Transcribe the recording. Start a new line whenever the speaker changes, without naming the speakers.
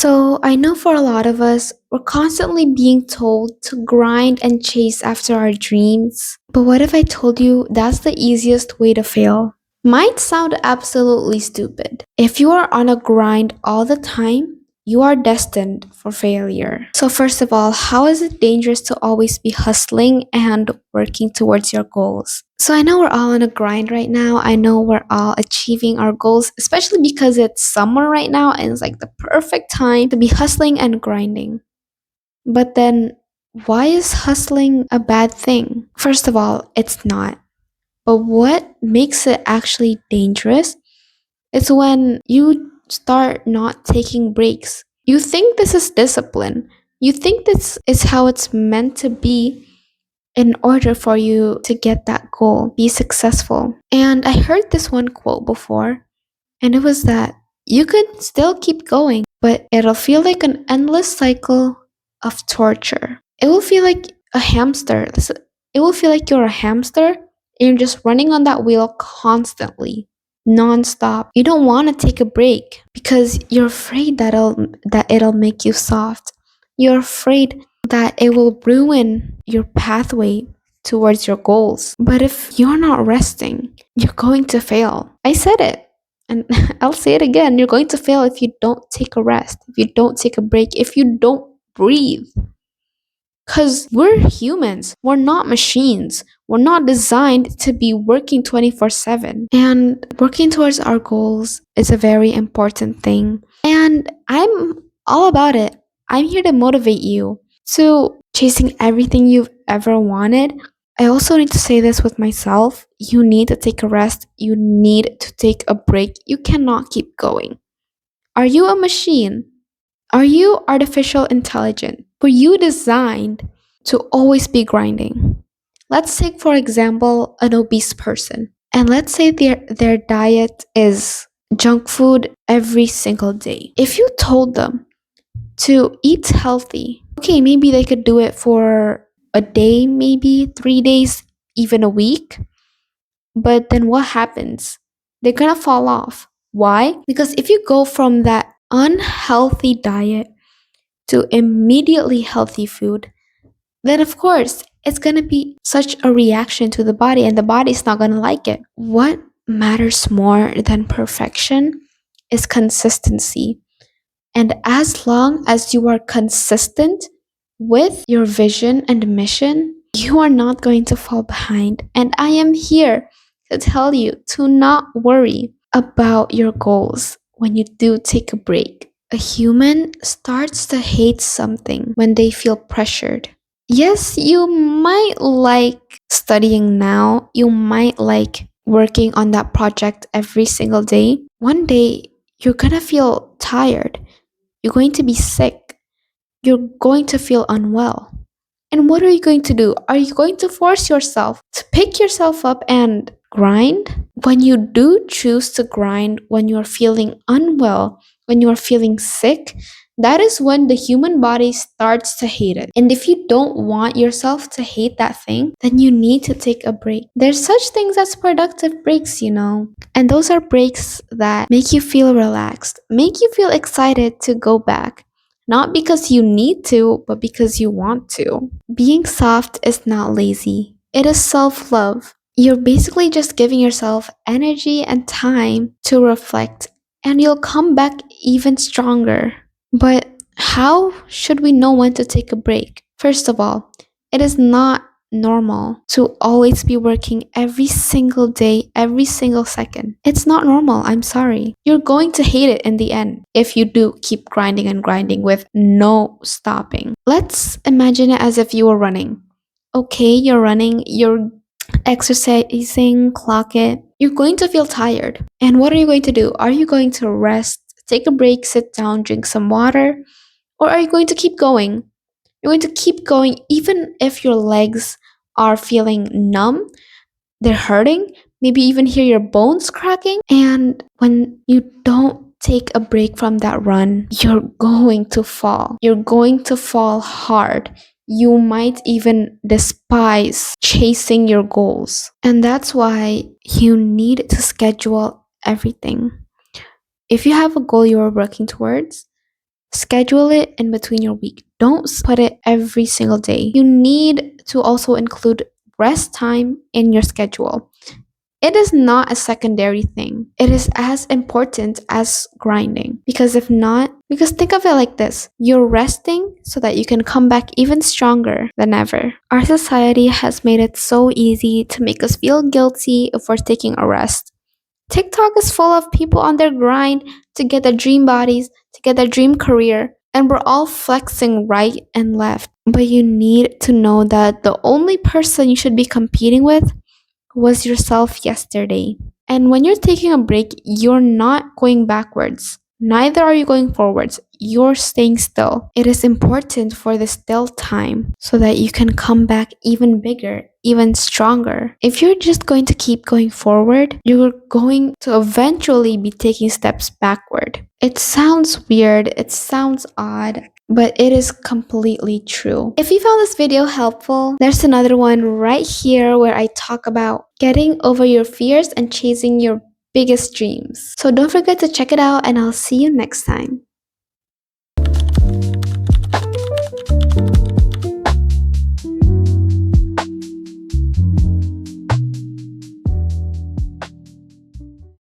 So, I know for a lot of us, we're constantly being told to grind and chase after our dreams. But what if I told you that's the easiest way to fail? Might sound absolutely stupid. If you are on a grind all the time, you are destined for failure. So, first of all, how is it dangerous to always be hustling and working towards your goals? So, I know we're all on a grind right now. I know we're all achieving our goals, especially because it's summer right now and it's like the perfect time to be hustling and grinding. But then, why is hustling a bad thing? First of all, it's not. But what makes it actually dangerous is when you start not taking breaks. You think this is discipline. You think this is how it's meant to be in order for you to get that goal, be successful. And I heard this one quote before, and it was that you could still keep going, but it'll feel like an endless cycle of torture. It will feel like a hamster. It will feel like you're a hamster and you're just running on that wheel constantly, nonstop. You don't want to take a break because you're afraid that it'll make you soft. You're afraid that it will ruin your pathway towards your goals. But if you're not resting, you're going to fail. I said it. And I'll say it again. You're going to fail if you don't take a rest, if you don't take a break, if you don't breathe. Because we're humans, we're not machines. We're not designed to be working 24/7. And working towards our goals is a very important thing. And I'm all about it. I'm here to motivate you to chasing everything you've ever wanted. I also need to say this with myself. You need to take a rest. You need to take a break. You cannot keep going. Are you a machine? Are you artificial intelligence? Were you designed to always be grinding? Let's take, for example, an obese person. And let's say their diet is junk food every single day. If you told them to eat healthy, okay, maybe they could do it for a day, maybe 3 days, even a week. But then what happens? They're gonna fall off. Why? Because if you go from that unhealthy diet to immediately healthy food, then of course it's going to be such a reaction to the body and the body's not going to like it. What matters more than perfection is consistency. And as long as you are consistent with your vision and mission, you are not going to fall behind. And I am here to tell you to not worry about your goals when you do take a break. A human starts to hate something when they feel pressured. Yes, you might like studying now, you might like working on that project every single day. One day, you're gonna feel tired, you're going to be sick, you're going to feel unwell. And what are you going to do? Are you going to force yourself to pick yourself up and grind? When you do choose to grind, when you're feeling unwell, when you're feeling sick, that is when the human body starts to hate it. And if you don't want yourself to hate that thing, then you need to take a break. There's such things as productive breaks, you know. And those are breaks that make you feel relaxed, make you feel excited to go back. Not because you need to, but because you want to. Being soft is not lazy, it is self love. You're basically just giving yourself energy and time to reflect, and you'll come back even stronger. But how should we know when to take a break? First of all, it is not normal to always be working every single day, every single second. It's not normal, I'm sorry. You're going to hate it in the end if you do keep grinding and grinding with no stopping. Let's imagine it as if you were running. Okay, you're running, you're exercising, clock it. You're going to feel tired. And what are you going to do? Are you going to rest, take a break, sit down, drink some water? Or are you going to keep going? You're going to keep going even if your legs are feeling numb, they're hurting, maybe even hear your bones cracking. And when you don't take a break from that run, you're going to fall. You're going to fall hard. You might even despise chasing your goals. And that's why you need to schedule everything. If you have a goal you are working towards, Schedule it in between your week. Don't put it every single day. You need to also include rest time in your schedule. It is not a secondary thing. It is as important as grinding. Because if not, because think of it like this, you're resting so that you can come back even stronger than ever. Our society has made it so easy to make us feel guilty if we're taking a rest. TikTok is full of people on their grind to get their dream bodies, to get their dream career, and we're all flexing right and left. But you need to know that the only person you should be competing with was yourself yesterday. And when you're taking a break, you're not going backwards. Neither are you going forwards. You're staying still. It is important for the still time so that you can come back even bigger, even stronger. If you're just going to keep going forward, you're going to eventually be taking steps backward. It sounds weird, it sounds odd, but it is completely true. If you found this video helpful, there's another one right here where I talk about getting over your fears and chasing your biggest dreams. So don't forget to check it out, and I'll see you next time.